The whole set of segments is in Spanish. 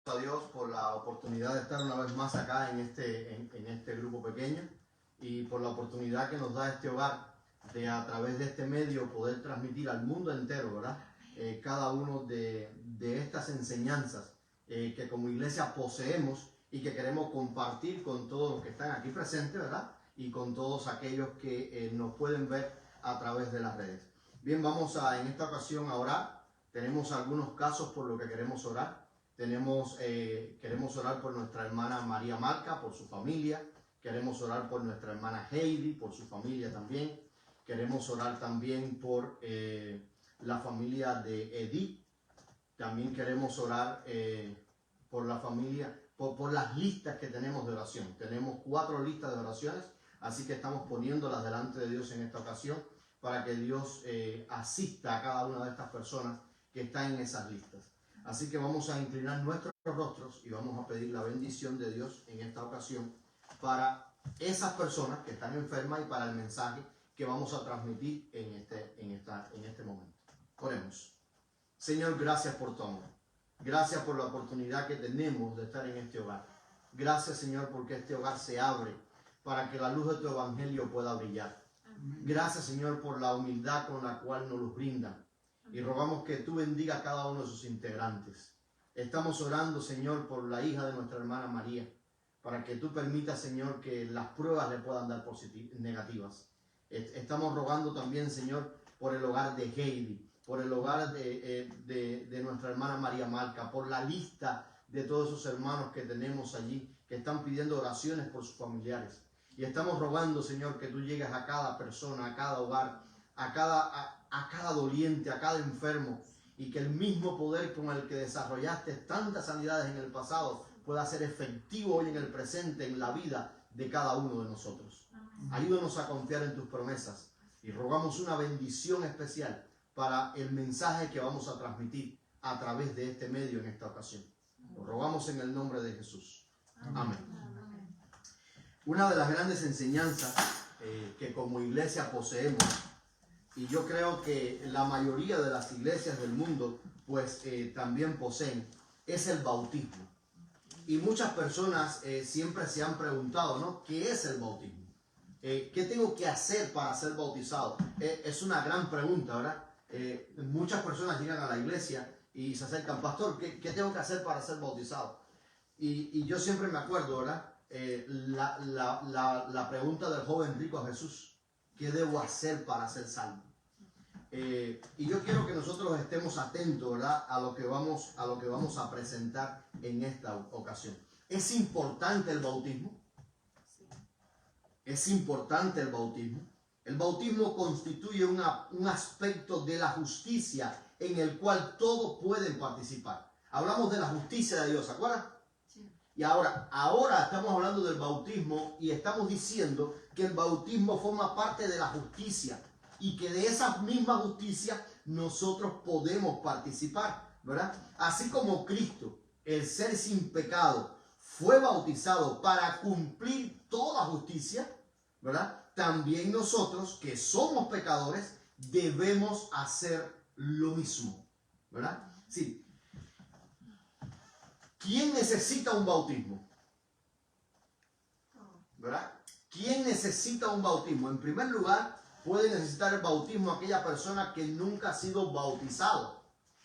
A Dios por la oportunidad de estar una vez más acá en este grupo pequeño y por la oportunidad que nos da este hogar de a través de este medio poder transmitir al mundo entero, ¿verdad? Cada uno de estas enseñanzas que como iglesia poseemos y que queremos compartir con todos los que están aquí presentes, ¿verdad? Y con todos aquellos que nos pueden ver a través de las redes. Bien, vamos en esta ocasión a orar. Tenemos algunos casos por los que queremos orar. Queremos orar por nuestra hermana María Marca, por su familia. Queremos orar por nuestra hermana Heidi, por su familia también. Queremos orar también por la familia de Edith. También queremos orar por la familia, por las listas que tenemos de oración. Tenemos 4 listas de oraciones, así que estamos poniéndolas delante de Dios en esta ocasión para que Dios asista a cada una de estas personas que están en esas listas. Así que vamos a inclinar nuestros rostros y vamos a pedir la bendición de Dios en esta ocasión para esas personas que están enfermas y para el mensaje que vamos a transmitir en este momento. Oremos. Señor, gracias por tu amor. Gracias por la oportunidad que tenemos de estar en este hogar. Gracias, Señor, porque este hogar se abre para que la luz de tu evangelio pueda brillar. Gracias, Señor, por la humildad con la cual nos los brindan. Y rogamos que tú bendiga a cada uno de sus integrantes. Estamos orando, Señor, por la hija de nuestra hermana María, para que tú permitas, Señor, que las pruebas le puedan dar negativas. Estamos rogando también, Señor, por el hogar de Heidi, por el hogar de nuestra hermana María Marca, por la lista de todos esos hermanos que tenemos allí, que están pidiendo oraciones por sus familiares. Y estamos rogando, Señor, que tú llegues a cada persona, a cada hogar, a cada doliente, a cada enfermo, y que el mismo poder con el que desarrollaste tantas sanidades en el pasado pueda ser efectivo hoy en el presente, en la vida de cada uno de nosotros. Ayúdanos a confiar en tus promesas y rogamos una bendición especial para el mensaje que vamos a transmitir a través de este medio en esta ocasión. Lo rogamos en el nombre de Jesús. Amén. Una de las grandes enseñanzas que como iglesia poseemos, y yo creo que la mayoría de las iglesias del mundo pues también poseen, es el bautismo. Y muchas personas siempre se han preguntado, ¿no? ¿Qué es el bautismo? ¿Qué tengo que hacer para ser bautizado? Es una gran pregunta, ¿verdad? Muchas personas llegan a la iglesia y se acercan, pastor, ¿qué tengo que hacer para ser bautizado? Y yo siempre me acuerdo, ¿verdad? La pregunta del joven rico a Jesús: ¿qué debo hacer para ser salvo? Y yo quiero que nosotros estemos atentos, ¿verdad?, a lo que vamos a presentar en esta ocasión. ¿Es importante el bautismo? ¿Es importante el bautismo? El bautismo constituye un aspecto de la justicia en el cual todos pueden participar. Hablamos de la justicia de Dios, ¿se acuerdan? Sí. Y ahora estamos hablando del bautismo y estamos diciendo que el bautismo forma parte de la justicia y que de esa misma justicia nosotros podemos participar, ¿verdad? Así como Cristo, el ser sin pecado, fue bautizado para cumplir toda justicia, ¿verdad? También nosotros, que somos pecadores, debemos hacer lo mismo, ¿verdad? Sí. ¿Quién necesita un bautismo? ¿Verdad? ¿Quién necesita un bautismo? En primer lugar, puede necesitar el bautismo aquella persona que nunca ha sido bautizado.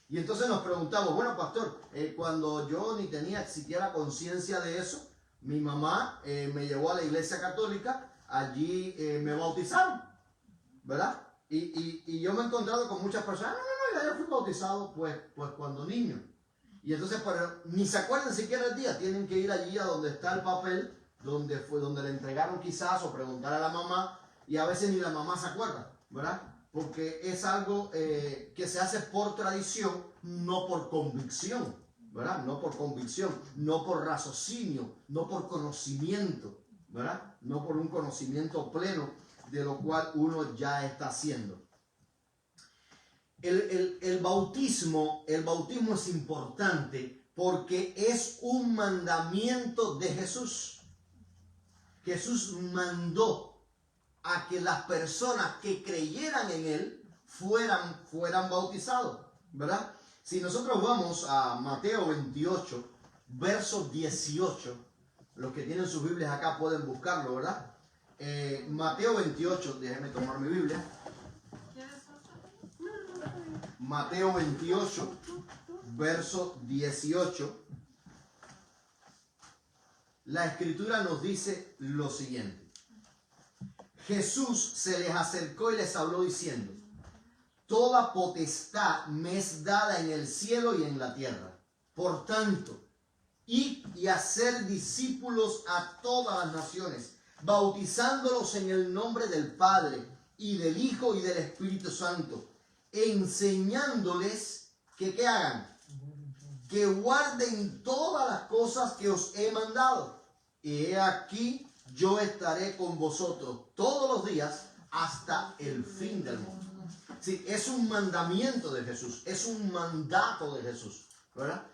Y entonces nos preguntamos, bueno, pastor, cuando yo ni tenía siquiera conciencia de eso, mi mamá me llevó a la iglesia católica, allí me bautizaron, ¿verdad? Y yo me he encontrado con muchas personas, no, ya fui bautizado pues cuando niño. Y entonces, pero ni se acuerdan siquiera el día, tienen que ir allí a donde está el papel, donde le entregaron quizás, o preguntar a la mamá, y a veces ni la mamá se acuerda, ¿verdad? Porque es algo que se hace por tradición, no por convicción, ¿verdad? No por convicción, no por raciocinio, no por conocimiento, ¿verdad? No por un conocimiento pleno de lo cual uno ya está haciendo. El bautismo es importante porque es un mandamiento de Jesús. Jesús mandó a que las personas que creyeran en él fueran bautizados, ¿verdad? Si nosotros vamos a Mateo 28, verso 18. Los que tienen sus Biblias acá pueden buscarlo, ¿verdad? Mateo 28, déjenme tomar mi Biblia. Mateo 28, verso 18. La Escritura nos dice lo siguiente. Jesús se les acercó y les habló diciendo: toda potestad me es dada en el cielo y en la tierra. Por tanto, id y hacer discípulos a todas las naciones, bautizándolos en el nombre del Padre, y del Hijo, y del Espíritu Santo, enseñándoles que ¿qué hagan? Que guarden todas las cosas que os he mandado. Y he aquí, yo estaré con vosotros todos los días hasta el fin del mundo. Sí, es un mandamiento de Jesús, es un mandato de Jesús, ¿verdad?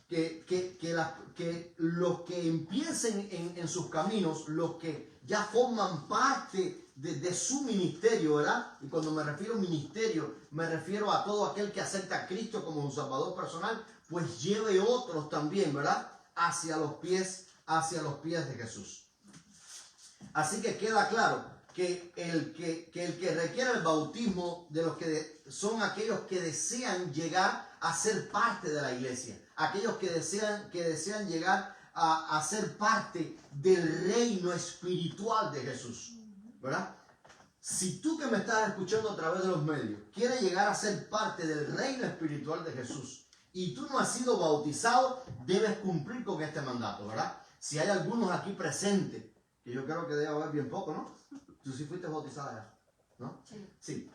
Que los que empiecen en sus caminos, los que ya forman parte de su ministerio, ¿verdad? Y cuando me refiero a ministerio, me refiero a todo aquel que acepta a Cristo como un salvador personal, pues lleve otros también, ¿verdad? Hacia los pies de Jesús. Así que queda claro que el que requiere el bautismo de los que son aquellos que desean llegar a ser parte de la iglesia, aquellos que desean llegar a ser parte del reino espiritual de Jesús, ¿verdad? Si tú que me estás escuchando a través de los medios quieres llegar a ser parte del reino espiritual de Jesús y tú no has sido bautizado, debes cumplir con este mandato, ¿verdad? Si hay algunos aquí presentes, que yo creo que debe haber bien poco, ¿no? Tú sí fuiste bautizada ya, ¿no? Sí.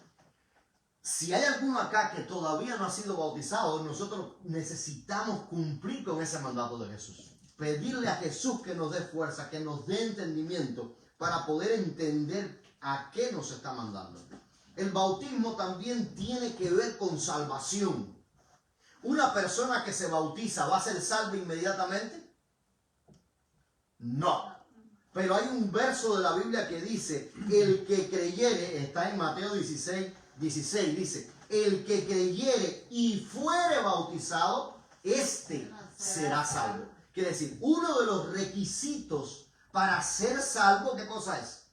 Si hay alguno acá que todavía no ha sido bautizado, nosotros necesitamos cumplir con ese mandato de Jesús. Pedirle a Jesús que nos dé fuerza, que nos dé entendimiento para poder entender a qué nos está mandando. El bautismo también tiene que ver con salvación. ¿Una persona que se bautiza va a ser salva inmediatamente? No. Pero hay un verso de la Biblia que dice, el que creyere, está en Mateo 16, dice, el que creyere y fuere bautizado, este será salvo. Quiere decir, uno de los requisitos para ser salvo, ¿qué cosa es?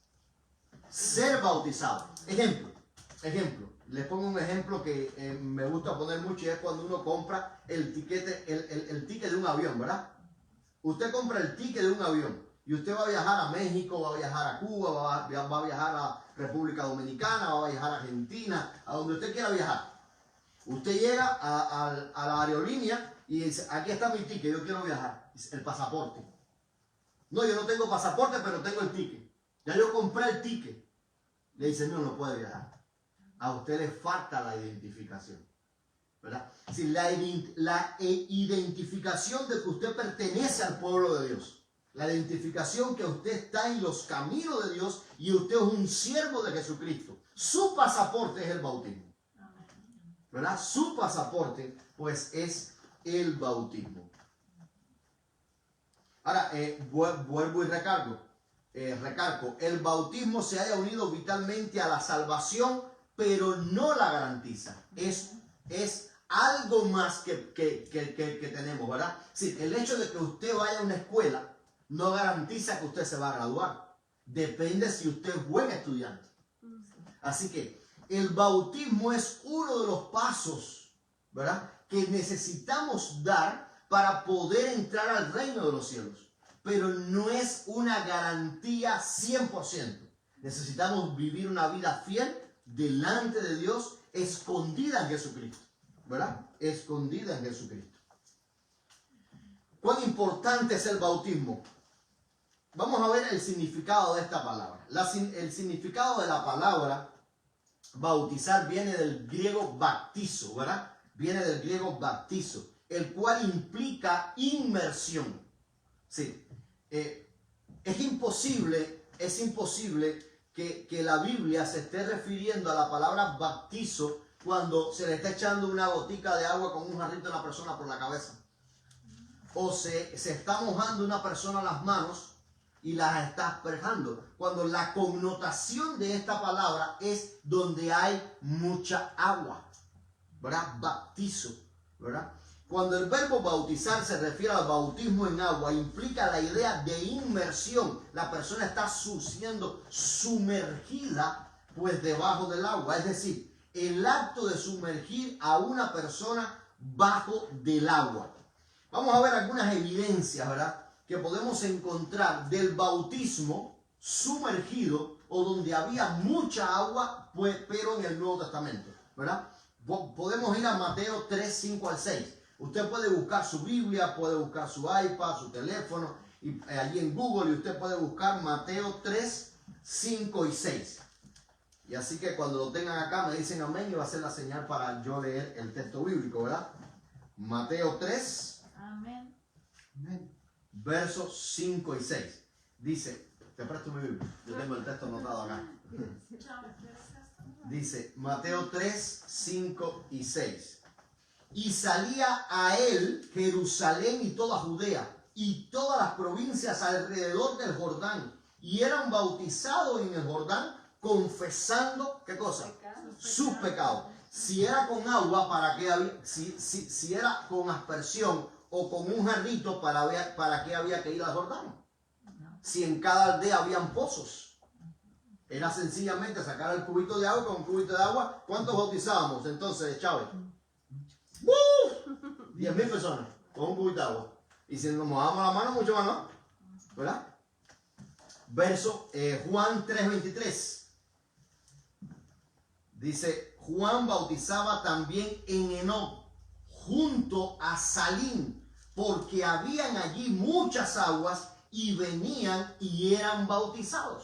Ser bautizado. Ejemplo, les pongo un ejemplo que me gusta poner mucho, y es cuando uno compra el ticket de un avión, ¿verdad? Usted compra el ticket de un avión y usted va a viajar a México, va a viajar a Cuba, va a viajar a República Dominicana, va a viajar a Argentina, a donde usted quiera viajar. Usted llega a la aerolínea y dice, aquí está mi ticket, yo quiero viajar, el pasaporte. No, yo no tengo pasaporte, pero tengo el ticket. Ya yo compré el ticket. Le dice, no puede viajar. A usted le falta la identificación, ¿verdad? Si la identificación de que usted pertenece al pueblo de Dios, la identificación que usted está en los caminos de Dios y usted es un siervo de Jesucristo. Su pasaporte es el bautismo, ¿verdad? Su pasaporte, pues, es el bautismo. Ahora, vuelvo y recalco, el bautismo se haya unido vitalmente a la salvación, pero no la garantiza. Es algo más que tenemos, ¿verdad? Sí, el hecho de que usted vaya a una escuela no garantiza que usted se va a graduar. Depende si usted es buen estudiante. Así que el bautismo es uno de los pasos, ¿verdad?, que necesitamos dar para poder entrar al reino de los cielos. Pero no es una garantía 100%. Necesitamos vivir una vida fiel delante de Dios, escondida en Jesucristo, ¿verdad? Escondida en Jesucristo. ¿Cuán importante es el bautismo? Vamos a ver el significado de esta palabra. El significado de la palabra bautizar viene del griego baptizo, ¿verdad? Viene del griego baptizo, el cual implica inmersión. Sí. Es imposible que la Biblia se esté refiriendo a la palabra bautizo cuando se le está echando una gotica de agua con un jarrito a una persona por la cabeza. O se está mojando una persona las manos y las está asperjando. Cuando la connotación de esta palabra es donde hay mucha agua, ¿verdad? Bautizo, ¿verdad? Cuando el verbo bautizar se refiere al bautismo en agua, implica la idea de inmersión. La persona está siendo sumergida pues debajo del agua. Es decir, el acto de sumergir a una persona bajo del agua. Vamos a ver algunas evidencias, ¿verdad?, que podemos encontrar del bautismo sumergido o donde había mucha agua, pues, pero en el Nuevo Testamento, ¿verdad? Podemos ir a Mateo 3, 5 al 6. Usted puede buscar su Biblia, puede buscar su iPad, su teléfono, y allí en Google, y usted puede buscar Mateo 3, 5 y 6. Y así que cuando lo tengan acá me dicen amén y va a ser la señal para yo leer el texto bíblico, ¿verdad? Mateo 3, amén, versos 5 y 6. Dice, te presto mi Biblia, yo tengo el texto anotado acá. Dice Mateo 3, 5 y 6. Y salía a él Jerusalén y toda Judea y todas las provincias alrededor del Jordán, y eran bautizados en el Jordán, confesando, ¿qué cosa? Sus pecados. Si era con agua, ¿para qué había? Si era con aspersión o con un jarrito, ¿para qué había que ir al Jordán? Si en cada aldea habían pozos. Era sencillamente sacar el cubito de agua, con un cubito de agua. ¿Cuántos bautizábamos entonces, Chávez? 10.000 personas con un cubito de agua. Y si nos mojamos la mano, mucho más, ¿no? ¿Verdad? Verso Juan 3:23. Dice, Juan bautizaba también en Enoc, junto a Salim, porque habían allí muchas aguas y venían y eran bautizados,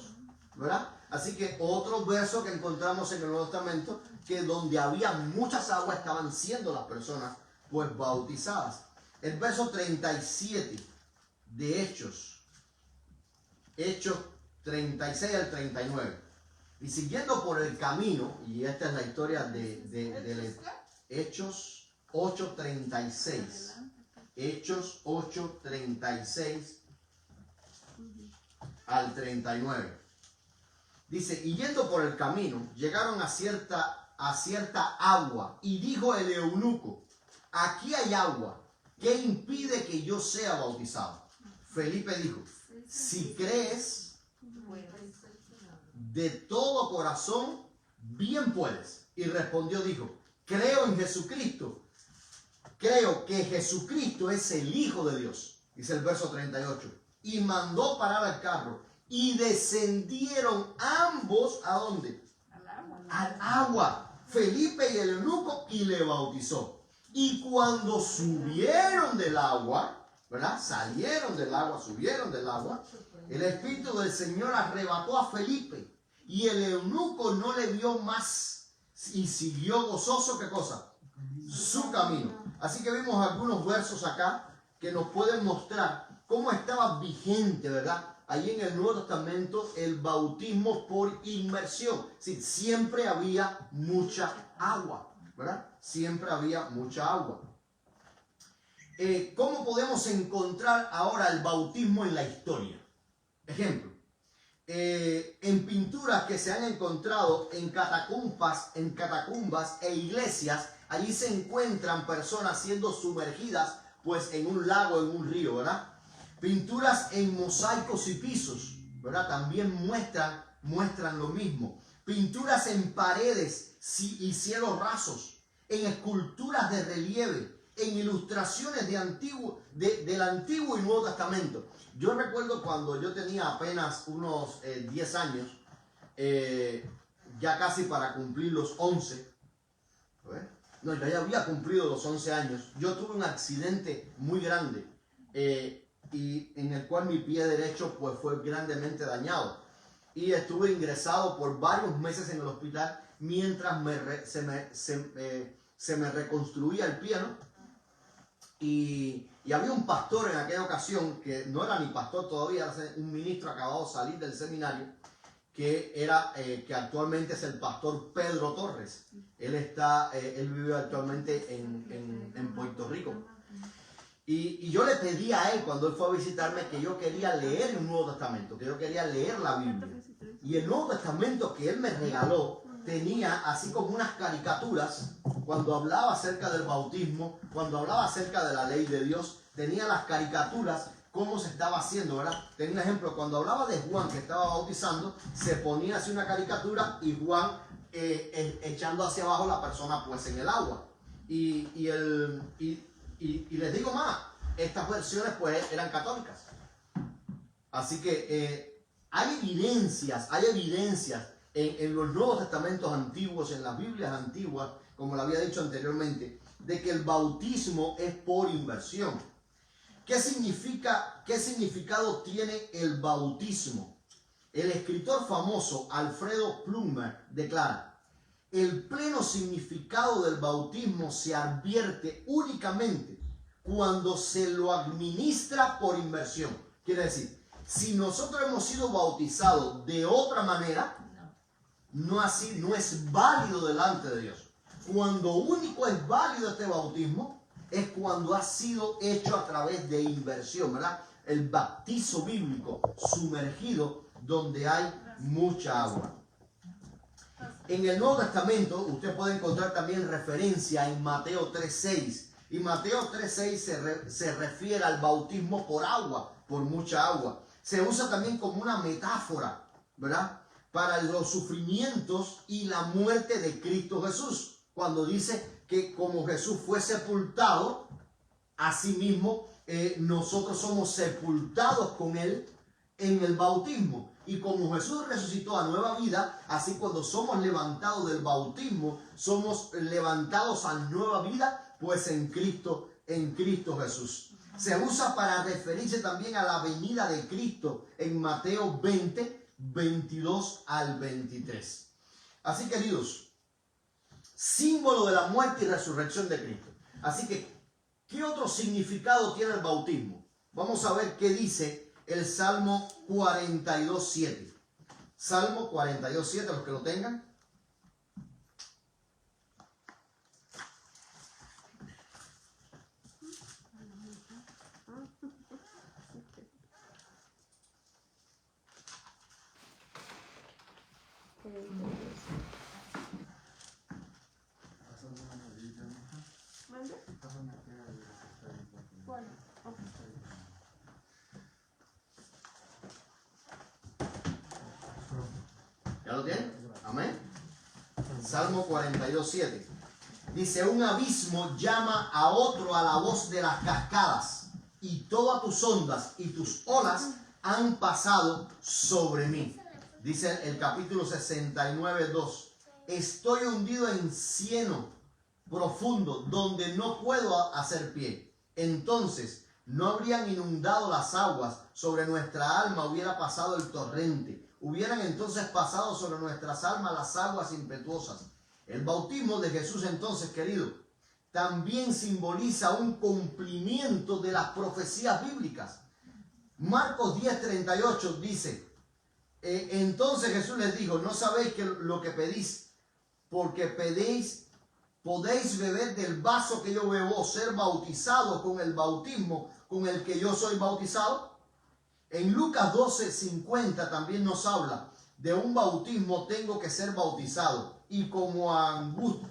¿verdad? Así que otro verso que encontramos en el Nuevo Testamento, que donde había muchas aguas estaban siendo las personas pues bautizadas. El verso 37 de Hechos 36 al 39. Y siguiendo por el camino, y esta es la historia de Hechos 8:36. Hechos 8:36 al 39. Dice, y yendo por el camino, llegaron a cierta agua, y dijo el eunuco, aquí hay agua, ¿qué impide que yo sea bautizado? Felipe dijo, si crees de todo corazón, bien puedes. Y respondió, dijo, creo en Jesucristo. Creo que Jesucristo es el Hijo de Dios. Dice el verso 38. Y mandó parar el carro. Y descendieron ambos, ¿a dónde? Al agua. Felipe y el eunuco, y le bautizó. Y cuando subieron del agua, ¿verdad? Salieron del agua, subieron del agua. El Espíritu del Señor arrebató a Felipe. Y el eunuco no le vio más. Y siguió gozoso, ¿qué cosa? Su camino. Así que vimos algunos versos acá que nos pueden mostrar cómo estaba vigente, ¿verdad? Allí en el Nuevo Testamento el bautismo por inmersión. Sí, siempre había mucha agua, ¿verdad? Siempre había mucha agua. ¿Cómo podemos encontrar ahora el bautismo en la historia? Ejemplo, en pinturas que se han encontrado en catacumbas e iglesias, allí se encuentran personas siendo sumergidas pues en un lago, en un río, ¿verdad? Pinturas en mosaicos y pisos, ¿verdad? También muestran lo mismo. Pinturas en paredes y cielos rasos, en esculturas de relieve, en ilustraciones del Antiguo y Nuevo Testamento. Yo recuerdo cuando yo tenía apenas unos 10 años, ya casi para cumplir los 11, no, yo ya había cumplido los 11 años, yo tuve un accidente muy grande y en el cual mi pie derecho pues fue grandemente dañado y estuve ingresado por varios meses en el hospital mientras se me reconstruía el pie, ¿no? Y había un pastor en aquella ocasión, que no era ni pastor todavía, era un ministro acabado de salir del seminario, que actualmente es el pastor Pedro Torres. Él vive actualmente en Puerto Rico. Y yo le pedí a él, cuando él fue a visitarme, que yo quería leer el Nuevo Testamento, que yo quería leer la Biblia. Y el Nuevo Testamento que él me regaló tenía así como unas caricaturas cuando hablaba acerca del bautismo, cuando hablaba acerca de la ley de Dios, tenía las caricaturas, cómo se estaba haciendo, ¿verdad? Tenía un ejemplo, cuando hablaba de Juan que estaba bautizando, se ponía así una caricatura y Juan echando hacia abajo la persona pues en el agua. Y les digo más, estas versiones pues eran católicas. Así que hay evidencias en los Nuevos Testamentos antiguos, en las Biblias antiguas, como lo había dicho anteriormente, de que el bautismo es por inmersión. ¿Qué significado tiene el bautismo? El escritor famoso Alfredo Plummer declara: el pleno significado del bautismo se advierte únicamente cuando se lo administra por inmersión. Quiere decir, si nosotros hemos sido bautizados de otra manera, no es válido delante de Dios. Cuando único es válido este bautismo es cuando ha sido hecho a través de inmersión, ¿verdad? El bautizo bíblico sumergido donde hay mucha agua. En el Nuevo Testamento usted puede encontrar también referencia en Mateo 3:6. Y Mateo 3:6 se refiere al bautismo por agua, por mucha agua. Se usa también como una metáfora, ¿verdad?, para los sufrimientos y la muerte de Cristo Jesús. Cuando dice que como Jesús fue sepultado, asimismo nosotros somos sepultados con Él en el bautismo. Y como Jesús resucitó a nueva vida, así cuando somos levantados del bautismo, somos levantados a nueva vida, pues en Cristo Jesús. Se usa para referirse también a la venida de Cristo en Mateo 20, 22 al 23. Así, queridos, símbolo de la muerte y resurrección de Cristo. Así que, ¿qué otro significado tiene el bautismo? Vamos a ver qué dice el Salmo 42:7. Salmo 42:7, los que lo tengan. ¿Ya lo tienen? Amén. Salmo 42:7. Dice: un abismo llama a otro a la voz de las cascadas, y todas tus ondas y tus olas han pasado sobre mí. Dice el capítulo 69:2. Estoy hundido en cieno profundo, donde no puedo hacer pie. Entonces no habrían inundado las aguas, sobre nuestra alma hubiera pasado el torrente. Hubieran entonces pasado sobre nuestras almas las aguas impetuosas. El bautismo de Jesús, entonces, querido, también simboliza un cumplimiento de las profecías bíblicas. Marcos 10:38 dice: entonces Jesús les dijo: no sabéis lo que pedís, porque podéis beber del vaso que yo bebo, ser bautizado con el bautismo con el que yo soy bautizado. En Lucas 12:50 también nos habla de un bautismo: tengo que ser bautizado, y como angustio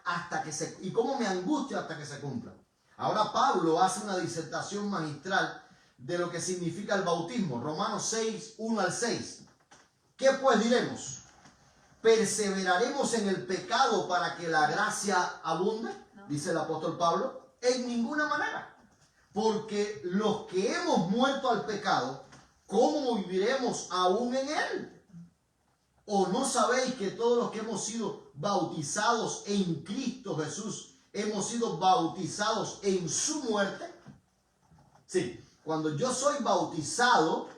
hasta que se cumpla. Ahora Pablo hace una disertación magistral de lo que significa el bautismo. Romanos 6:1-6. ¿Qué pues diremos? ¿Perseveraremos en el pecado para que la gracia abunde? Dice el apóstol Pablo. En ninguna manera. Porque los que hemos muerto al pecado, ¿cómo viviremos aún en él? ¿O no sabéis que todos los que hemos sido bautizados en Cristo Jesús, hemos sido bautizados en su muerte? Sí, cuando yo soy bautizado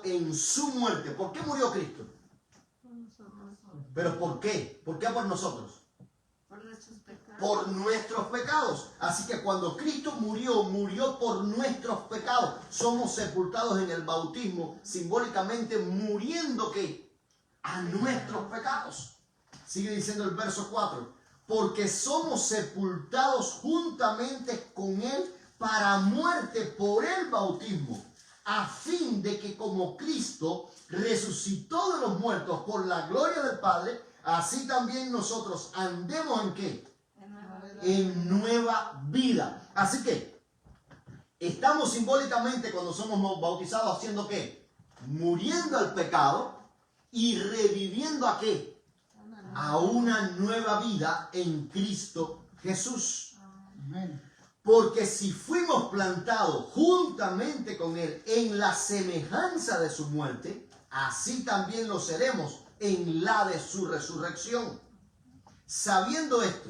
en su muerte. ¿Por qué murió Cristo? ¿Pero por qué? ¿Por qué por nosotros? Por nuestros pecados. Así que cuando Cristo murió por nuestros pecados. Somos sepultados en el bautismo, simbólicamente muriendo ¿qué? A nuestros pecados. Sigue diciendo el verso 4. Porque somos sepultados juntamente con Él para muerte por el bautismo, a fin de que como Cristo resucitó de los muertos por la gloria del Padre, así también nosotros andemos ¿en qué? En nueva vida. Así que estamos simbólicamente cuando somos bautizados haciendo ¿qué? Muriendo al pecado y reviviendo ¿a qué? A una nueva vida en Cristo Jesús. Amén. Porque si fuimos plantados juntamente con Él en la semejanza de su muerte, así también lo seremos en la de su resurrección. Sabiendo esto,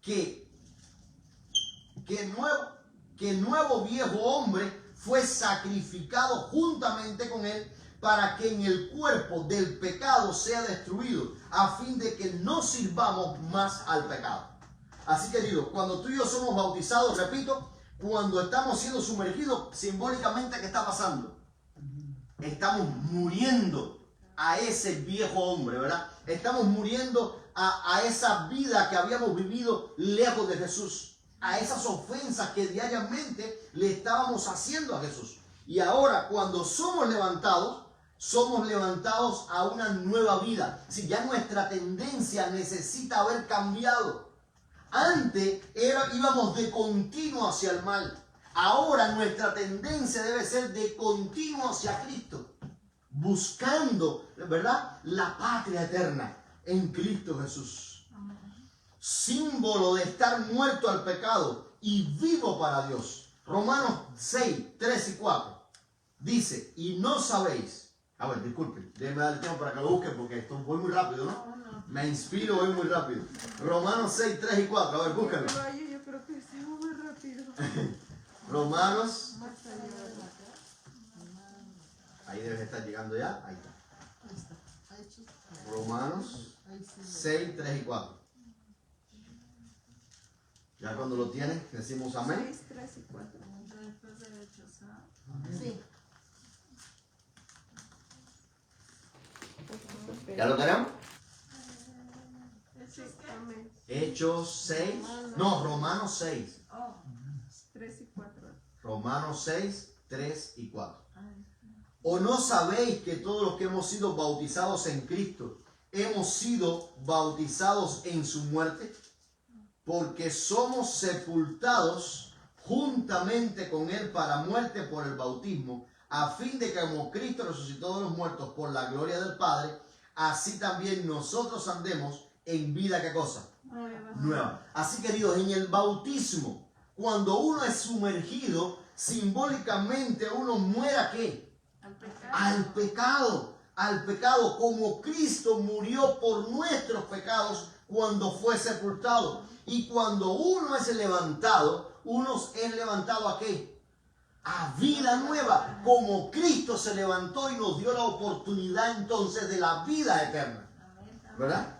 que nuevo viejo hombre fue sacrificado juntamente con Él para que en el cuerpo del pecado sea destruido, a fin de que no sirvamos más al pecado. Así, queridos, cuando tú y yo somos bautizados, repito, cuando estamos siendo sumergidos, simbólicamente, ¿qué está pasando? Estamos muriendo a ese viejo hombre, ¿verdad? Estamos muriendo a esa vida que habíamos vivido lejos de Jesús, a esas ofensas que diariamente le estábamos haciendo a Jesús. Y ahora, cuando somos levantados a una nueva vida. Si ya nuestra tendencia necesita haber cambiado. Antes íbamos de continuo hacia el mal. Ahora nuestra tendencia debe ser de continuo hacia Cristo, buscando, ¿verdad?, la patria eterna en Cristo Jesús. Símbolo de estar muerto al pecado y vivo para Dios. Romanos 6, 3 y 4 dice, y no sabéis. A ver, disculpen, déjenme dar el tiempo para que lo busquen porque esto voy muy rápido, ¿no? Me inspiro, voy muy rápido. Romanos 6, 3 y 4. A ver, búsquenlo. Yo creo que se va muy rápido. Romanos. Ahí debes estar llegando ya. Ahí está. Romanos 6, 3 y 4. Ya cuando lo tienen, decimos amén. 6, 3 y 4. Después de Hechos, ¿ah? Sí. ¿Ya lo tenemos? ¿Hechos qué? Amén. Hechos 6. No, Romanos 6. Oh. 3 y 4. Romanos 6, 3 y 4. ¿O no sabéis que todos los que hemos sido bautizados en Cristo, hemos sido bautizados en su muerte? Porque somos sepultados juntamente con Él para muerte por el bautismo, a fin de que como Cristo resucitó de los muertos por la gloria del Padre, así también nosotros andemos en vida, ¿qué cosa? Nueva. Así, queridos, en el bautismo, cuando uno es sumergido, simbólicamente uno muere ¿a qué? Al pecado, como Cristo murió por nuestros pecados cuando fue sepultado. Y cuando uno es levantado, ¿a qué? A vida nueva, como Cristo se levantó y nos dio la oportunidad entonces de la vida eterna, ¿verdad?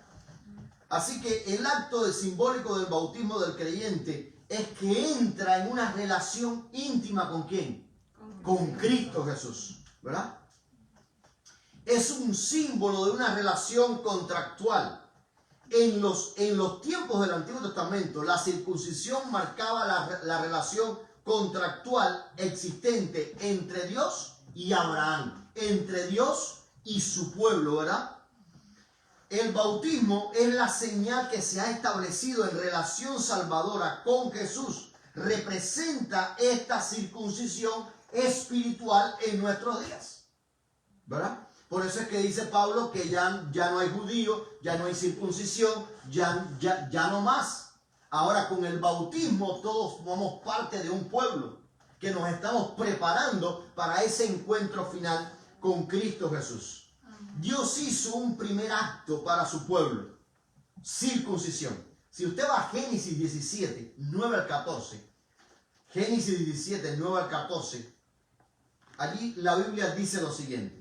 Así que el acto simbólico del bautismo del creyente es que entra en una relación íntima ¿con quién? Con Cristo Jesús, ¿verdad? Es un símbolo de una relación contractual. En los tiempos del Antiguo Testamento, la circuncisión marcaba la relación contractual existente entre Dios y Abraham, entre Dios y su pueblo, ¿verdad? El bautismo es la señal que se ha establecido en relación salvadora con Jesús. Representa esta circuncisión espiritual en nuestros días, ¿verdad? Por eso es que dice Pablo que ya no hay judío, ya no hay circuncisión, ya no más. Ahora con el bautismo todos somos parte de un pueblo que nos estamos preparando para ese encuentro final con Cristo Jesús. Dios hizo un primer acto para su pueblo, circuncisión. Si usted va a Génesis 17, 9 al 14, Génesis 17, 9 al 14, allí la Biblia dice lo siguiente.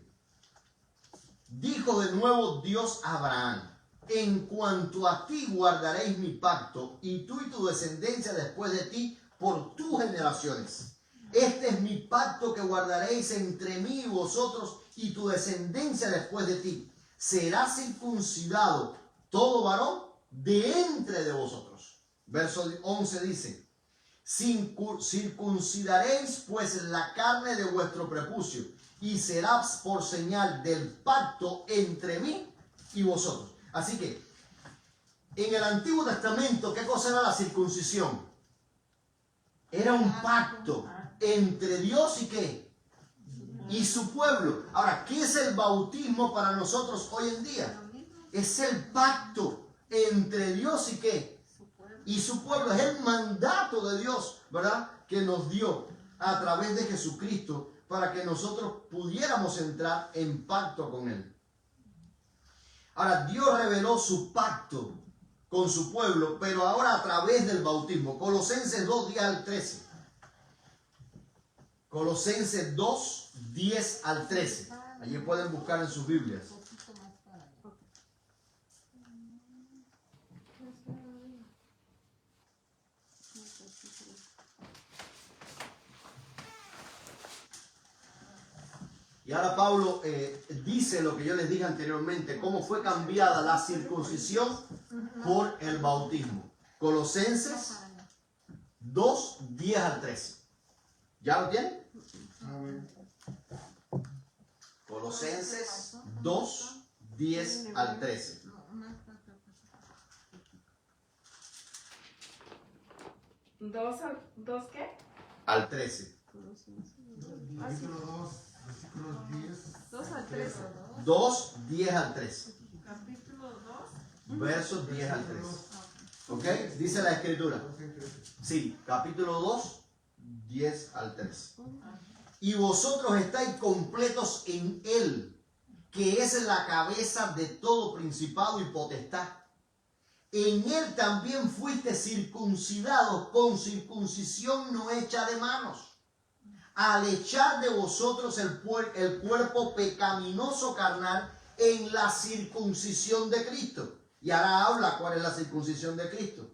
Dijo de nuevo Dios a Abraham, en cuanto a ti guardaréis mi pacto, y tú y tu descendencia después de ti por tus generaciones. Este es mi pacto que guardaréis entre mí y vosotros y tu descendencia después de ti. Será circuncidado todo varón de entre de vosotros. Verso 11 dice, Circuncidaréis pues la carne de vuestro prepucio, y será por señal del pacto entre mí y vosotros. Así que, en el Antiguo Testamento, ¿qué cosa era la circuncisión? Era un pacto entre Dios y ¿qué? Y su pueblo. Ahora, ¿qué es el bautismo para nosotros hoy en día? Es el pacto entre Dios y ¿qué? Y su pueblo. Es el mandato de Dios, ¿verdad? Que nos dio a través de Jesucristo para que nosotros pudiéramos entrar en pacto con Él. Ahora, Dios reveló su pacto con su pueblo, pero ahora a través del bautismo. Colosenses 2, 10 al 13. Colosenses 2, 10 al 13. Allí pueden buscar en sus Biblias. Y ahora Pablo dice lo que yo les dije anteriormente, cómo fue cambiada la circuncisión por el bautismo. Colosenses 2, 10 al 13. ¿Ya lo tienen? Colosenses 2, 10 al 13. ¿Dos qué? Al 13. Capítulo 2, versículos 10. 2 al 13. 2, 10 al 13. Capítulo 2. Versos 10 al 13. ¿Ok? Dice la escritura. Sí, capítulo 2, 10 al 13. Y vosotros estáis completos en Él, que es la cabeza de todo principado y potestad. En Él también fuiste circuncidados con circuncisión no hecha de manos, al echar de vosotros el cuerpo pecaminoso carnal en la circuncisión de Cristo. Y ahora habla cuál es la circuncisión de Cristo.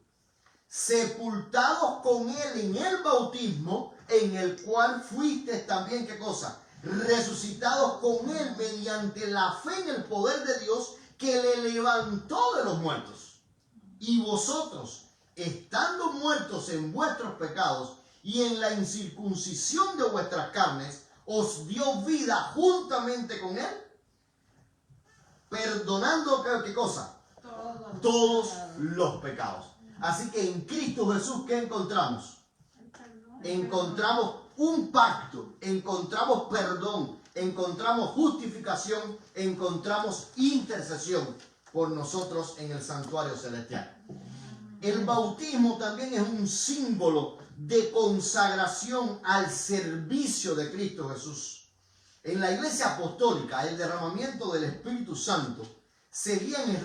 Sepultados con Él en el bautismo, en el cual fuiste también, ¿qué cosa? Resucitados con Él mediante la fe en el poder de Dios que le levantó de los muertos. Y vosotros, estando muertos en vuestros pecados y en la incircuncisión de vuestras carnes, os dio vida juntamente con Él, perdonando, ¿qué cosa? Todos los pecados. Así que en Cristo Jesús, ¿qué encontramos? Encontramos un pacto, encontramos perdón, encontramos justificación, encontramos intercesión por nosotros en el santuario celestial. El bautismo también es un símbolo de consagración al servicio de Cristo Jesús. En la iglesia apostólica, el derramamiento del Espíritu Santo seguía en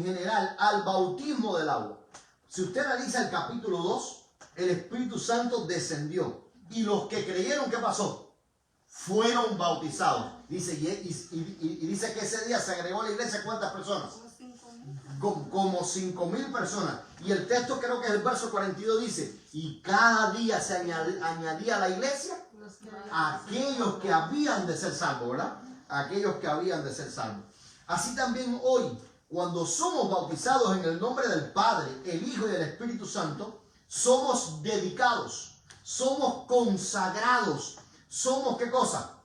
general al bautismo del agua. Si usted analiza el capítulo 2, el Espíritu Santo descendió y los que creyeron, ¿qué pasó? Fueron bautizados. Dice, y dice que ese día se agregó a la iglesia, ¿cuántas personas? Como 5,000 personas. Y el texto, creo que es el verso 42, dice, y cada día se añadía a la iglesia aquellos que habían de ser salvos, ¿verdad? Aquellos que habían de ser salvos. Así también hoy, cuando somos bautizados en el nombre del Padre, el Hijo y el Espíritu Santo, somos dedicados, somos consagrados, somos ¿qué cosa?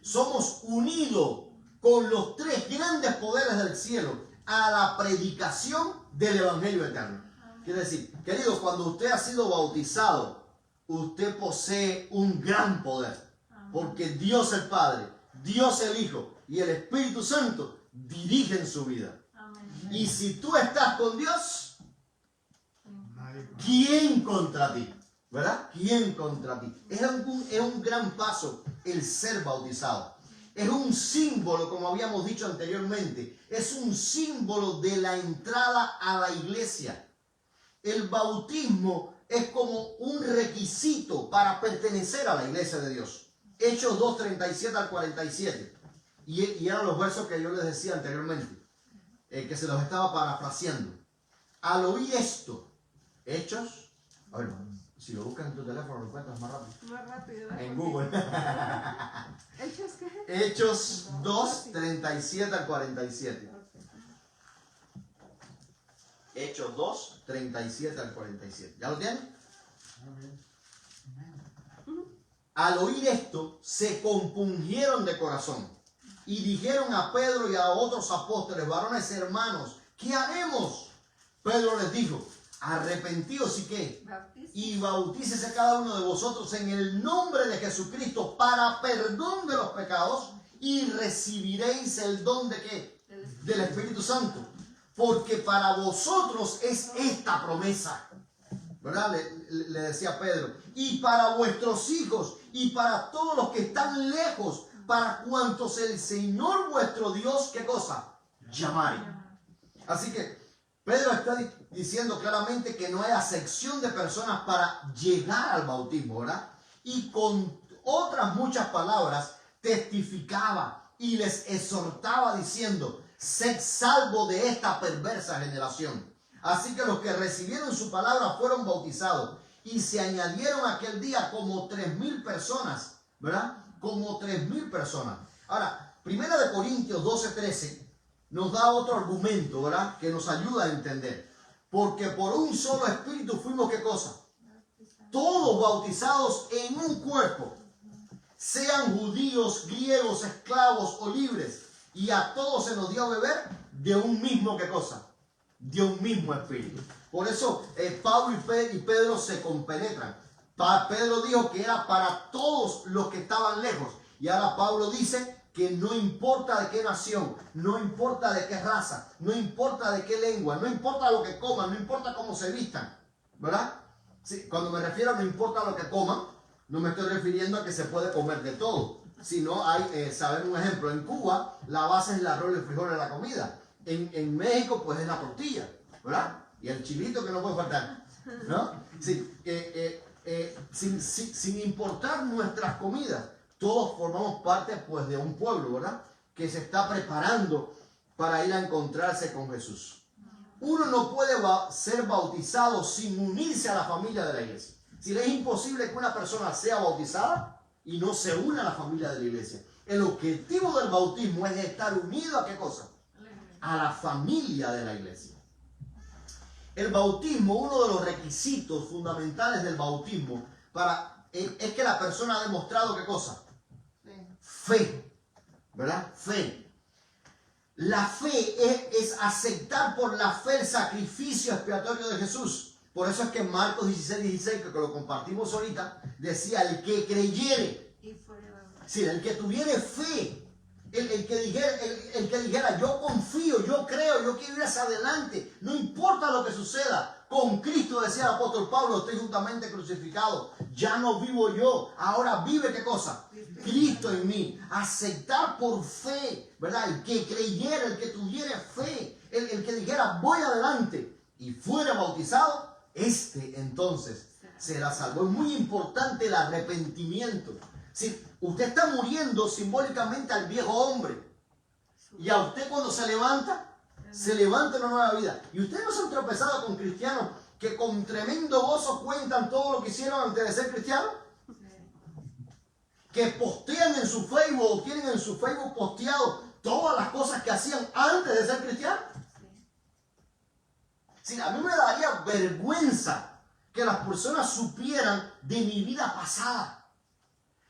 Somos unidos con los tres grandes poderes del cielo a la predicación del Evangelio eterno. Quiere decir, queridos, cuando usted ha sido bautizado, usted posee un gran poder, porque Dios el Padre, Dios el Hijo y el Espíritu Santo dirigen su vida. Y si tú estás con Dios, ¿quién contra ti? ¿Verdad? ¿Quién contra ti? Es un gran paso el ser bautizado. Es un símbolo, como habíamos dicho anteriormente, es un símbolo de la entrada a la iglesia. El bautismo es como un requisito para pertenecer a la iglesia de Dios. Hechos 2, 37 al 47. Y eran los versos que yo les decía anteriormente, que se los estaba parafraseando. Al oír esto, Hechos, a ver, si lo buscas en tu teléfono lo encuentras más rápido. Más rápido. En Google. ¿Hechos qué? Hechos 2, 37 al 47. Hechos 2, 37 al 47. ¿Ya lo tienen? Amén. Al oír esto, se compungieron de corazón y dijeron a Pedro y a otros apóstoles, varones hermanos, ¿qué haremos? Pedro les dijo, arrepentíos y qué, y bautícese cada uno de vosotros en el nombre de Jesucristo para perdón de los pecados y recibiréis el don de qué, del Espíritu Santo, porque para vosotros es esta promesa, ¿verdad? Le decía Pedro, y para vuestros hijos y para todos los que están lejos, para cuantos el Señor vuestro Dios, ¿qué cosa? Llamare. Así que Pedro está diciendo claramente que no hay acepción de personas para llegar al bautismo, ¿verdad? Y con otras muchas palabras testificaba y les exhortaba diciendo, sed salvo de esta perversa generación. Así que los que recibieron su palabra fueron bautizados y se añadieron aquel día como 3,000 personas, ¿verdad? Como 3,000 personas. Ahora, 1 Corintios 12:13 nos da otro argumento, ¿verdad? Que nos ayuda a entender. Porque por un solo espíritu fuimos, ¿qué cosa? Todos bautizados en un cuerpo, sean judíos, griegos, esclavos o libres, y a todos se nos dio a beber de un mismo, ¿qué cosa? De un mismo espíritu. Por eso Pablo y Pedro se compenetran. Pedro dijo que era para todos los que estaban lejos. Y ahora Pablo dice que no importa de qué nación, no importa de qué raza, no importa de qué lengua, no importa lo que coman, no importa cómo se vistan, ¿verdad? Sí, cuando me refiero a no importa lo que coman, no me estoy refiriendo a que se puede comer de todo, sino hay, saber un ejemplo, en Cuba la base es el arroz y el frijol en la comida, en México pues es la tortilla, ¿verdad? Y el chilito que no puede faltar, ¿no? Sí, sin importar nuestras comidas, todos formamos parte pues de un pueblo, ¿verdad? Que se está preparando para ir a encontrarse con Jesús. Uno no puede ser bautizado sin unirse a la familia de la iglesia. Si es imposible que una persona sea bautizada y no se una a la familia de la iglesia. El objetivo del bautismo es estar unido a ¿qué cosa? A la familia de la iglesia. El bautismo, uno de los requisitos fundamentales del bautismo es que la persona ha demostrado ¿qué cosa? Fe, ¿verdad? Fe. La fe es aceptar por la fe el sacrificio expiatorio de Jesús. Por eso es que en Marcos 16:16, que lo compartimos ahorita, decía, el que creyere, sí, el que tuviere fe, el que dijera, yo confío, yo creo, yo quiero ir hacia adelante, no importa lo que suceda. Con Cristo, decía el apóstol Pablo, estoy juntamente crucificado. Ya no vivo yo, ahora vive ¿qué cosa? Cristo en mí. Aceptar por fe, ¿verdad? El que creyera, el que tuviera fe, el que dijera, voy adelante y fuera bautizado, entonces será salvo. Es muy importante el arrepentimiento. Si usted está muriendo simbólicamente al viejo hombre, y a usted cuando se levanta una nueva vida. Y ustedes no se han tropezado con cristianos que con tremendo gozo cuentan todo lo que hicieron antes de ser cristianos, que postean en su Facebook o tienen en su Facebook posteado todas las cosas que hacían antes de ser cristianos. Sí, a mí me daría vergüenza que las personas supieran de mi vida pasada.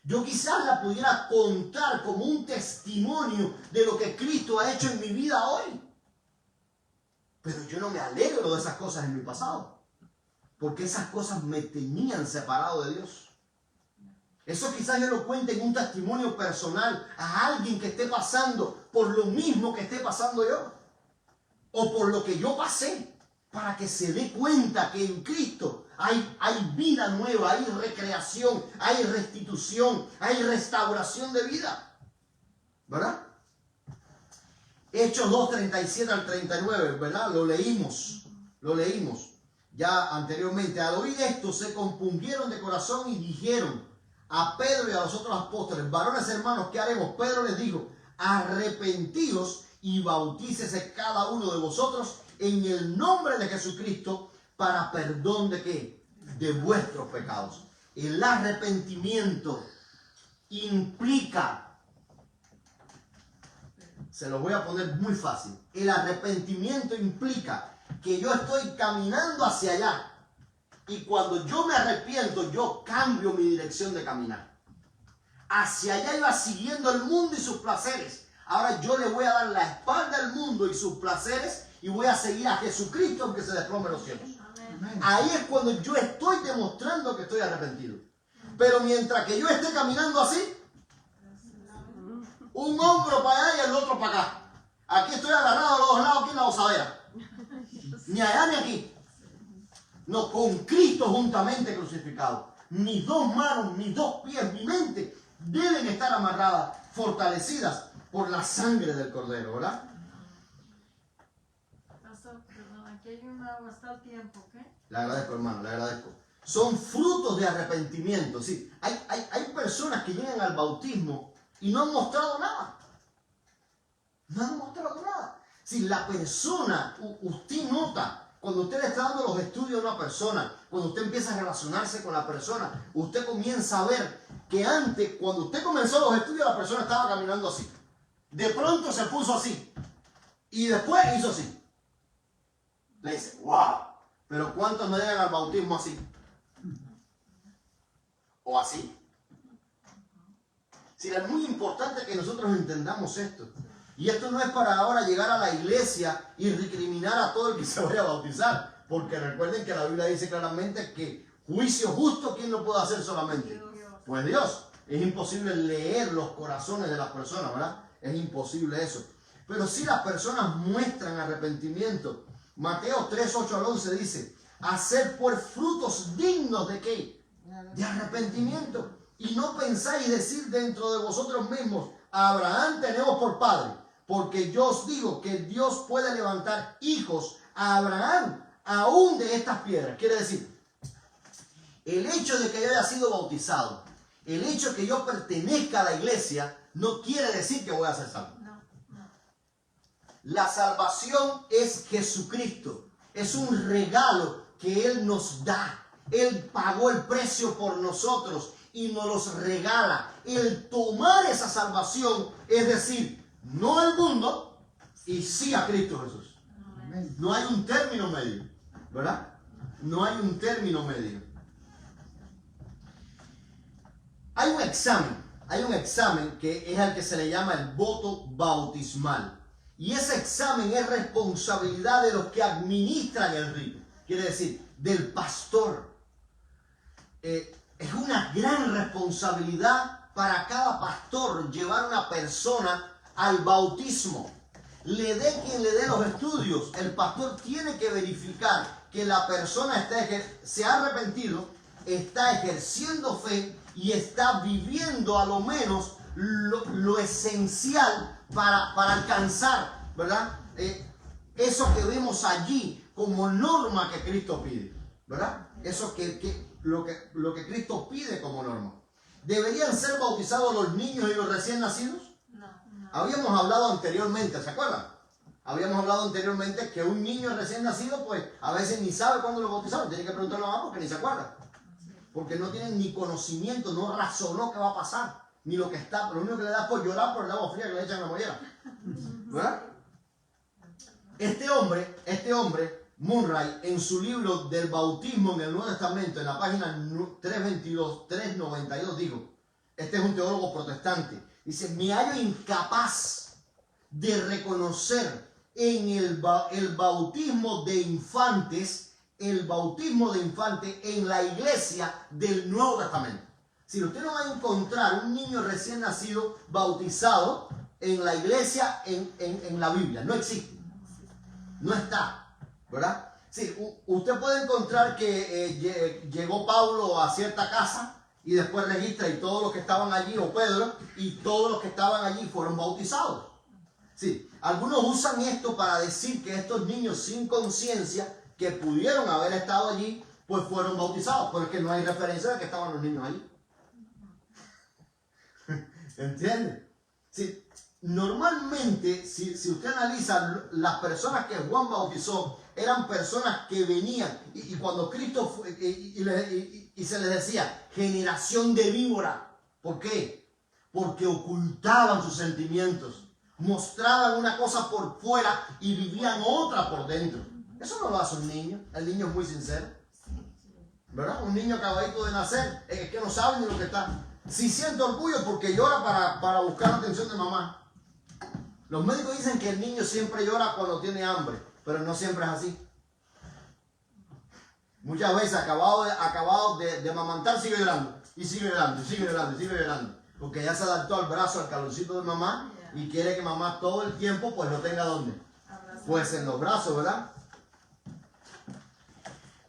Yo quizás la pudiera contar como un testimonio de lo que Cristo ha hecho en mi vida hoy. Pero yo no me alegro de esas cosas en mi pasado. Porque esas cosas me tenían separado de Dios. Eso quizás yo lo cuente en un testimonio personal a alguien que esté pasando por lo mismo que esté pasando yo. O por lo que yo pasé. Para que se dé cuenta que en Cristo hay vida nueva, hay recreación, hay restitución, hay restauración de vida. ¿Verdad? Hechos 2:37 al 39, ¿verdad? Lo leímos ya anteriormente. Al oír esto se compungieron de corazón y dijeron a Pedro y a los otros apóstoles, varones hermanos, ¿qué haremos? Pedro les dijo, arrepentíos y bautícese cada uno de vosotros en el nombre de Jesucristo para perdón de ¿qué? De vuestros pecados. El arrepentimiento implica, se lo voy a poner muy fácil, el arrepentimiento implica que yo estoy caminando hacia allá Y cuando yo me arrepiento, yo cambio mi dirección de caminar. Hacia allá iba siguiendo el mundo y sus placeres. Ahora yo le voy a dar la espalda al mundo y sus placeres y voy a seguir a Jesucristo aunque se desplome los cielos. Ahí es cuando yo estoy demostrando que estoy arrepentido. Pero mientras que yo esté caminando así, un hombro para allá y el otro para acá. Aquí estoy agarrado a los dos lados, aquí en la osadera. Ni allá ni aquí. No, con Cristo juntamente crucificado. Mis dos manos, mis dos pies, mi mente deben estar amarradas, fortalecidas por la sangre del Cordero, ¿verdad? Pastor, perdón, aquí hay una agua hasta el tiempo, ¿qué? Le agradezco, hermano, le agradezco. Son frutos de arrepentimiento. Sí, hay personas que llegan al bautismo y no han mostrado nada. No han mostrado nada. Si la persona, usted nota, cuando usted le está dando los estudios a una persona, cuando usted empieza a relacionarse con la persona, usted comienza a ver que antes, cuando usted comenzó los estudios, la persona estaba caminando así. De pronto se puso así. Y después hizo así. Le dice, wow. Pero ¿cuántos no llegan al bautismo así? O así. Sí, es muy importante que nosotros entendamos esto. Y esto no es para ahora llegar a la iglesia y recriminar a todo el que se vaya a bautizar. Porque recuerden que la Biblia dice claramente que juicio justo, ¿quién lo puede hacer solamente? Pues Dios. Es imposible leer los corazones de las personas, ¿verdad? Es imposible eso. Pero si las personas muestran arrepentimiento, Mateo 3, 8 al 11 dice, hacer por frutos dignos de ¿qué? De arrepentimiento. Y no pensáis decir dentro de vosotros mismos, a Abraham tenemos por padre, porque yo os digo que Dios puede levantar hijos a Abraham aún de estas piedras. Quiere decir, el hecho de que yo haya sido bautizado, el hecho de que yo pertenezca a la iglesia, no quiere decir que voy a ser salvo. La salvación es Jesucristo. Es un regalo que Él nos da. Él pagó el precio por nosotros y nos los regala. El tomar esa salvación, es decir, no al mundo y sí a Cristo Jesús. No hay un término medio, ¿verdad? No hay un término medio. Hay un examen que es el que se le llama el voto bautismal. Y ese examen es responsabilidad de los que administran el rito. Quiere decir, del pastor. Es una gran responsabilidad para cada pastor llevar a una persona al bautismo. Le dé quien le dé los estudios, el pastor tiene que verificar que la persona se ha arrepentido, está ejerciendo fe y está viviendo a lo menos lo esencial para alcanzar, ¿verdad? Eso que vemos allí como norma que Cristo pide, ¿verdad? Eso lo que Cristo pide como norma. ¿Deberían ser bautizados los niños y los recién nacidos? No. Habíamos hablado anteriormente, ¿se acuerdan? Habíamos hablado anteriormente que un niño recién nacido, pues a veces ni sabe cuándo lo bautizaron, tiene que preguntarlo a la mamá porque ni se acuerda. Porque no tienen ni conocimiento, no razonó qué va a pasar, ni lo que está, lo único que le da es por llorar por el agua fría que le echan en la mollera. ¿Verdad? Este hombre, Murray, en su libro del bautismo en el Nuevo Testamento, en la página 392, dijo, este es un teólogo protestante, dice, me hallo incapaz de reconocer en el bautismo de infantes, en la iglesia del Nuevo Testamento. Si usted no va a encontrar un niño recién nacido bautizado en la iglesia, en la Biblia, no existe, no está, ¿verdad? Sí, usted puede encontrar que llegó Pablo a cierta casa y después registra y todos los que estaban allí, o Pedro, y todos los que estaban allí fueron bautizados. Sí, algunos usan esto para decir que estos niños sin conciencia que pudieron haber estado allí, pues fueron bautizados, pero es que no hay referencia de que estaban los niños allí. ¿Entiende? Sí, normalmente, si usted analiza, las personas que Juan bautizó eran personas que venían, y cuando Cristo fue, y se les decía, generación de víbora. ¿Por qué? Porque ocultaban sus sentimientos, mostraban una cosa por fuera y vivían otra por dentro. Eso no lo hace un niño. El niño es muy sincero. ¿verdad? Un niño acabadito de nacer, es que no sabe ni lo que está. Si siente orgullo porque llora para buscar la atención de mamá. Los médicos dicen que el niño siempre llora cuando tiene hambre, pero no siempre es así. Muchas veces acabado de amamantar sigue llorando, y sigue llorando, y sigue llorando, y sigue llorando. Porque ya se adaptó al brazo, al calorcito de mamá, y quiere que mamá todo el tiempo pues lo tenga ¿dónde? Pues en los brazos, ¿verdad?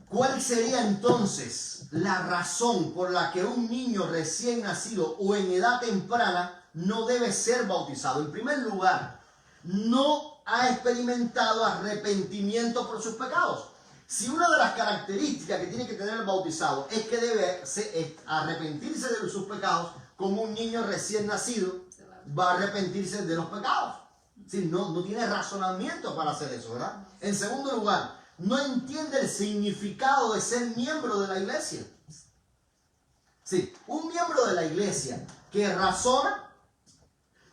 ¿Cuál sería entonces la razón por la que un niño recién nacido o en edad temprana no debe ser bautizado? En primer lugar, no ha experimentado arrepentimiento por sus pecados. Si una de las características que tiene que tener el bautizado es que debe arrepentirse de sus pecados, como un niño recién nacido va a arrepentirse de los pecados. Sí, no tiene razonamiento para hacer eso, ¿verdad? En segundo lugar, no entiende el significado de ser miembro de la iglesia. Sí, un miembro de la iglesia que razona,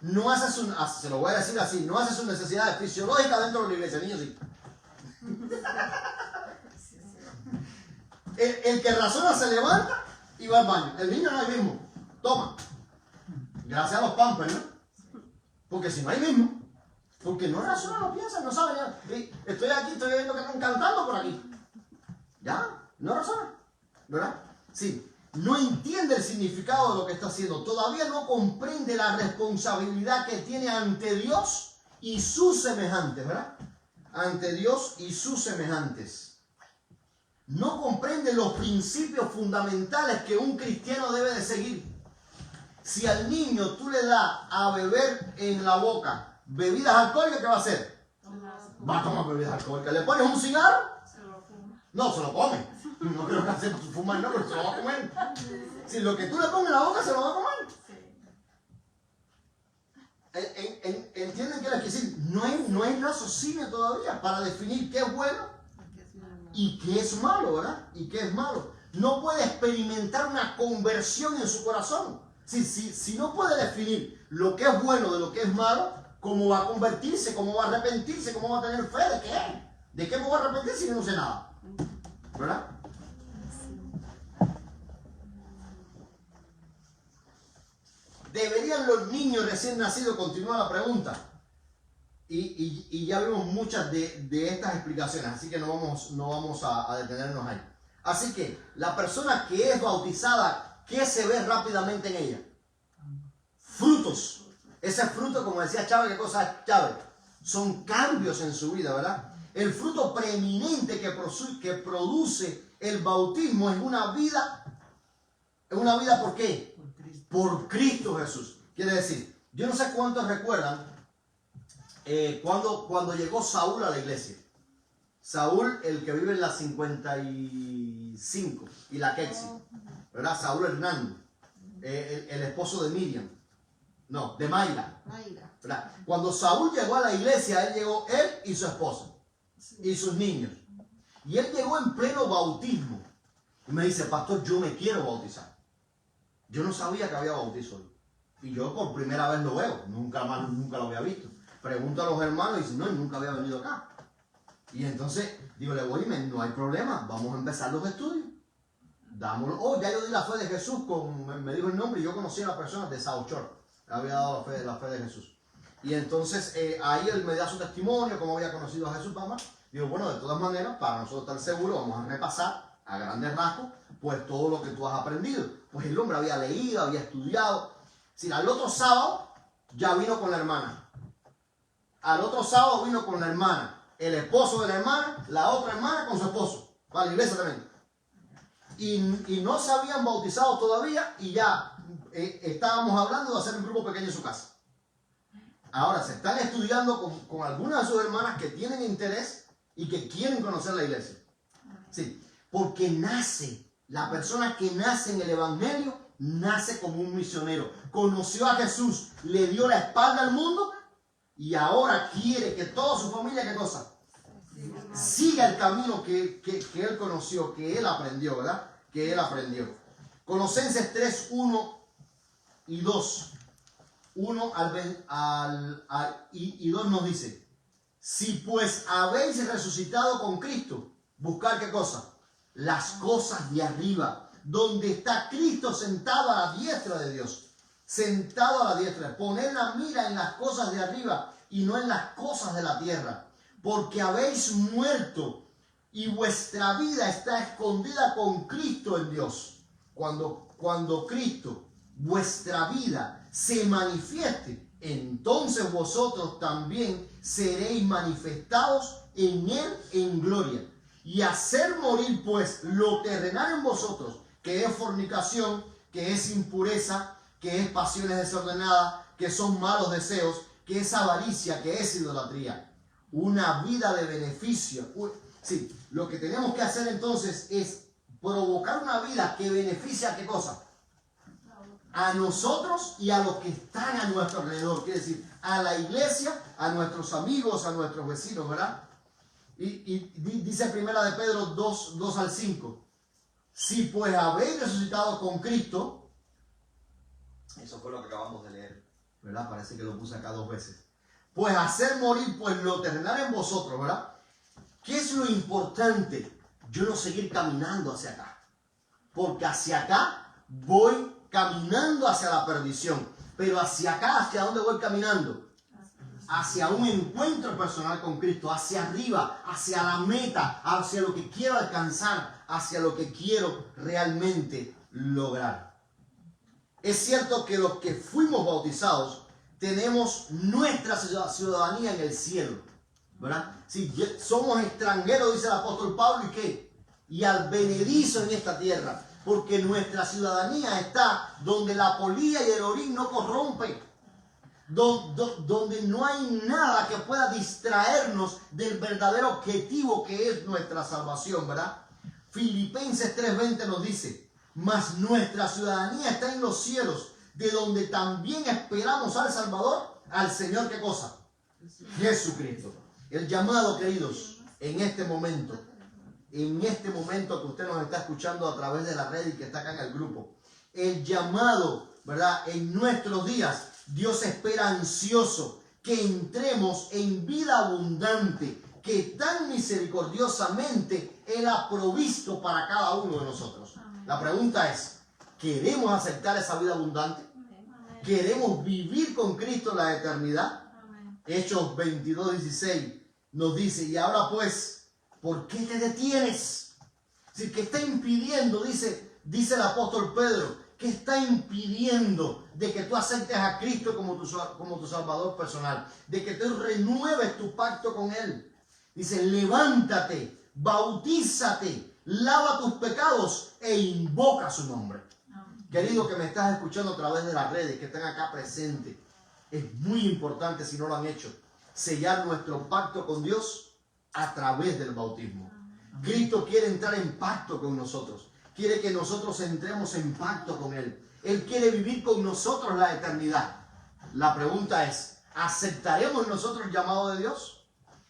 no hace su, se lo voy a decir así, no hace sus necesidades fisiológicas dentro de la iglesia, niños sí. El que razona se levanta y va al baño. El niño no hay mismo. Toma. Gracias a los pampers, ¿no? Porque si no hay mismo, porque no razona, no piensa, no sabe nada. Estoy aquí, estoy viendo que están cantando por aquí. Ya, no razona, ¿verdad? Sí. No entiende el significado de lo que está haciendo. Todavía no comprende la responsabilidad que tiene ante Dios y sus semejantes, ¿verdad? Ante Dios y sus semejantes. No comprende los principios fundamentales que un cristiano debe de seguir. Si al niño tú le das a beber en la boca bebidas alcohólicas, ¿qué va a hacer? Va a tomar bebidas alcohólicas. ¿Le pones un cigarro? Se lo fuma. No, se lo come. No creo que hacer fumar, no, pero se lo va a comer. Si lo que tú le pongas en la boca, se lo va a comer. Sí. ¿Entienden qué les quiero decir? No hay raciocinio todavía para definir qué es bueno y qué es malo, ¿verdad? Y qué es malo. No puede experimentar una conversión en su corazón. Si no puede definir lo que es bueno de lo que es malo, ¿cómo va a convertirse? ¿Cómo va a arrepentirse? ¿Cómo va a tener fe? ¿De qué? ¿De qué me voy a arrepentir si yo no sé nada? ¿Verdad? ¿Deberían los niños recién nacidos? Continúa la pregunta. Y ya vimos muchas de estas explicaciones, así que no vamos a detenernos ahí. Así que la persona que es bautizada, ¿qué se ve rápidamente en ella? Frutos. Ese fruto, como decía Chávez, ¿qué cosa es Chávez? Son cambios en su vida, ¿verdad? El fruto preeminente que produce el bautismo es una vida. ¿Es una vida por qué? Por Cristo Jesús. Quiere decir, yo no sé cuántos recuerdan cuando llegó Saúl a la iglesia. Saúl, el que vive en la 55 y la Quexi, ¿verdad? Saúl Hernández, el esposo de Miriam, no, de Mayra, ¿verdad? Cuando Saúl llegó a la iglesia, él y su esposa y sus niños, y él llegó en pleno bautismo y me dice: pastor, yo me quiero bautizar. Yo no sabía que había bautizo hoy, y yo por primera vez lo veo, nunca lo había visto. Pregunto a los hermanos y dicen: no, nunca había venido acá. Y entonces digo, no hay problema, vamos a empezar los estudios. Dámoslo. Oh, ya yo di la fe de Jesús, me dijo el nombre y yo conocí a la persona de South Shore. Había dado la fe de Jesús. Y entonces ahí él me da su testimonio, cómo había conocido a Jesús, mamá. Digo, bueno, de todas maneras, para nosotros estar seguros, vamos a repasar a grandes rasgos, pues todo lo que tú has aprendido. Pues el hombre había leído, había estudiado. Si al otro sábado ya vino con la hermana. Al otro sábado vino con la hermana. El esposo de la hermana, la otra hermana con su esposo. Para la iglesia también. Y no se habían bautizado todavía y ya estábamos hablando de hacer un grupo pequeño en su casa. Ahora se están estudiando con algunas de sus hermanas que tienen interés y que quieren conocer la iglesia. Sí, porque la persona que nace en el evangelio, nace como un misionero. Conoció a Jesús, le dio la espalda al mundo y ahora quiere que toda su familia, ¿qué cosa? Siga el camino que él conoció, que él aprendió, ¿verdad? Que él aprendió. Colosenses 3, 1 y 2. 1 y 2 nos dice: si pues habéis resucitado con Cristo, buscar ¿qué cosa? las cosas de arriba, donde está Cristo sentado a la diestra de Dios. Sentado a la diestra. Poner la mira en las cosas de arriba y no en las cosas de la tierra. Porque habéis muerto y vuestra vida está escondida con Cristo en Dios. Cuando Cristo, vuestra vida, se manifieste, entonces vosotros también seréis manifestados en Él en gloria. Y hacer morir pues lo terrenal en vosotros, que es fornicación, que es impureza, que es pasiones desordenadas, que son malos deseos, que es avaricia, que es idolatría. Una vida de beneficio. Sí, lo que tenemos que hacer entonces es provocar una vida que beneficia ¿a qué cosa? A nosotros y a los que están a nuestro alrededor. Quiere decir, a la iglesia, a nuestros amigos, a nuestros vecinos, ¿verdad? Y dice primera de Pedro 2 al 5. Si pues habéis resucitado con Cristo, eso fue lo que acabamos de leer, ¿verdad? Parece que lo puse acá 2 veces. Pues hacer morir pues lo terrenal en vosotros, ¿verdad? ¿Qué es lo importante? Yo no seguir caminando hacia acá. Porque hacia acá voy caminando hacia la perdición. Pero hacia acá, ¿hacia dónde voy caminando? Hacia un encuentro personal con Cristo, hacia arriba, hacia la meta, hacia lo que quiero alcanzar, hacia lo que quiero realmente lograr. Es cierto que los que fuimos bautizados tenemos nuestra ciudadanía en el cielo, ¿verdad? Si somos extranjeros, dice el apóstol Pablo, ¿y qué? Y advenedizos en esta tierra, porque nuestra ciudadanía está donde la polilla y el orín no corrompen. Donde no hay nada que pueda distraernos del verdadero objetivo que es nuestra salvación, ¿verdad? Filipenses 3:20 nos dice, mas nuestra ciudadanía está en los cielos, de donde también esperamos al Salvador, al Señor, ¿qué cosa? Jesucristo. El llamado, queridos, en este momento que usted nos está escuchando a través de la red y que está acá en el grupo, el llamado, ¿verdad? En nuestros días, Dios espera ansioso que entremos en vida abundante que tan misericordiosamente Él ha provisto para cada uno de nosotros. La pregunta es, ¿queremos aceptar esa vida abundante? ¿Queremos vivir con Cristo en la eternidad? Hechos 22:16 nos dice, y ahora pues, ¿por qué te detienes? Si que está impidiendo, dice el apóstol Pedro, ¿qué está impidiendo de que tú aceptes a Cristo como tu Salvador personal? De que tú renueves tu pacto con Él. Dice, levántate, bautízate, lava tus pecados e invoca su nombre. Querido que me estás escuchando a través de las redes, que están acá presentes, es muy importante, si no lo han hecho, sellar nuestro pacto con Dios a través del bautismo. Cristo quiere entrar en pacto con nosotros. Quiere que nosotros entremos en pacto con Él. Él quiere vivir con nosotros la eternidad. La pregunta es, ¿aceptaremos nosotros el llamado de Dios?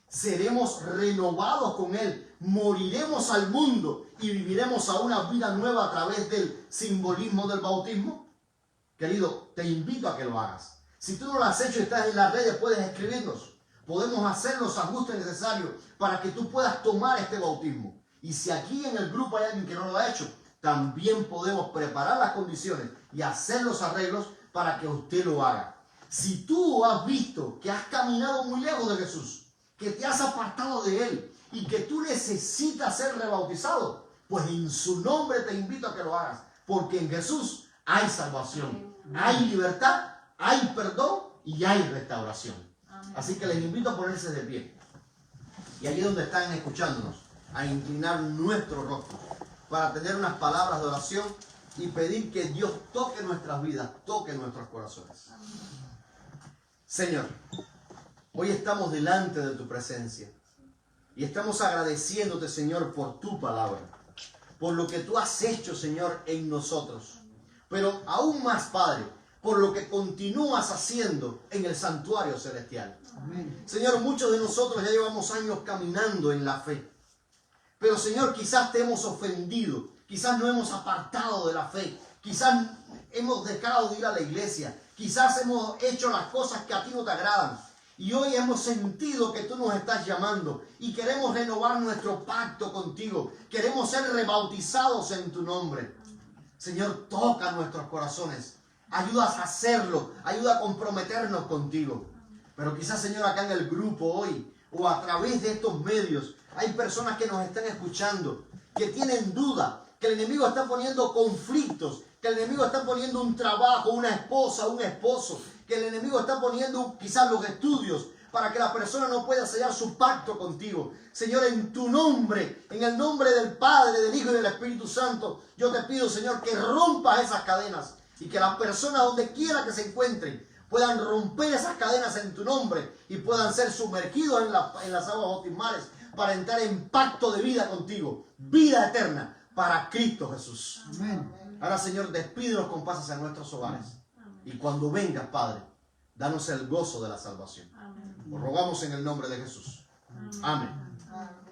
¿Seremos renovados con Él? ¿Moriremos al mundo y viviremos a una vida nueva a través del simbolismo del bautismo? Querido, te invito a que lo hagas. Si tú no lo has hecho y estás en las redes, puedes escribirnos. Podemos hacer los ajustes necesarios para que tú puedas tomar este bautismo. Y si aquí en el grupo hay alguien que no lo ha hecho, también podemos preparar las condiciones y hacer los arreglos para que usted lo haga. Si tú has visto que has caminado muy lejos de Jesús, que te has apartado de Él y que tú necesitas ser rebautizado, pues en su nombre te invito a que lo hagas. Porque en Jesús hay salvación, hay libertad, hay perdón y hay restauración. Así que les invito a ponerse de pie. Y allí donde están escuchándonos, a inclinar nuestro rostro para tener unas palabras de oración y pedir que Dios toque nuestras vidas, toque nuestros corazones. Señor, hoy estamos delante de tu presencia y estamos agradeciéndote, Señor, por tu palabra, por lo que tú has hecho, Señor, en nosotros, pero aún más, Padre, por lo que continúas haciendo en el santuario celestial. Amén. Señor, muchos de nosotros ya llevamos años caminando en la fe. Pero Señor, quizás te hemos ofendido, quizás no hemos apartado de la fe, quizás hemos dejado de ir a la iglesia, quizás hemos hecho las cosas que a ti no te agradan. Y hoy hemos sentido que tú nos estás llamando y queremos renovar nuestro pacto contigo. Queremos ser rebautizados en tu nombre. Señor, toca nuestros corazones. Ayudas a hacerlo. Ayuda a comprometernos contigo. Pero quizás, Señor, acá en el grupo hoy o a través de estos medios hay personas que nos están escuchando, que tienen duda, que el enemigo está poniendo conflictos, que el enemigo está poniendo un trabajo, una esposa, un esposo, que el enemigo está poniendo quizás los estudios para que la persona no pueda sellar su pacto contigo. Señor, en tu nombre, en el nombre del Padre, del Hijo y del Espíritu Santo, yo te pido, Señor, que rompas esas cadenas y que las personas donde quiera que se encuentren puedan romper esas cadenas en tu nombre y puedan ser sumergidos en las aguas bautismales para entrar en pacto de vida contigo, vida eterna para Cristo Jesús. Amén. Ahora, Señor, despídenos con paz hacia nuestros hogares. Y cuando vengas, Padre, danos el gozo de la salvación. Lo rogamos en el nombre de Jesús. Amén. Amén.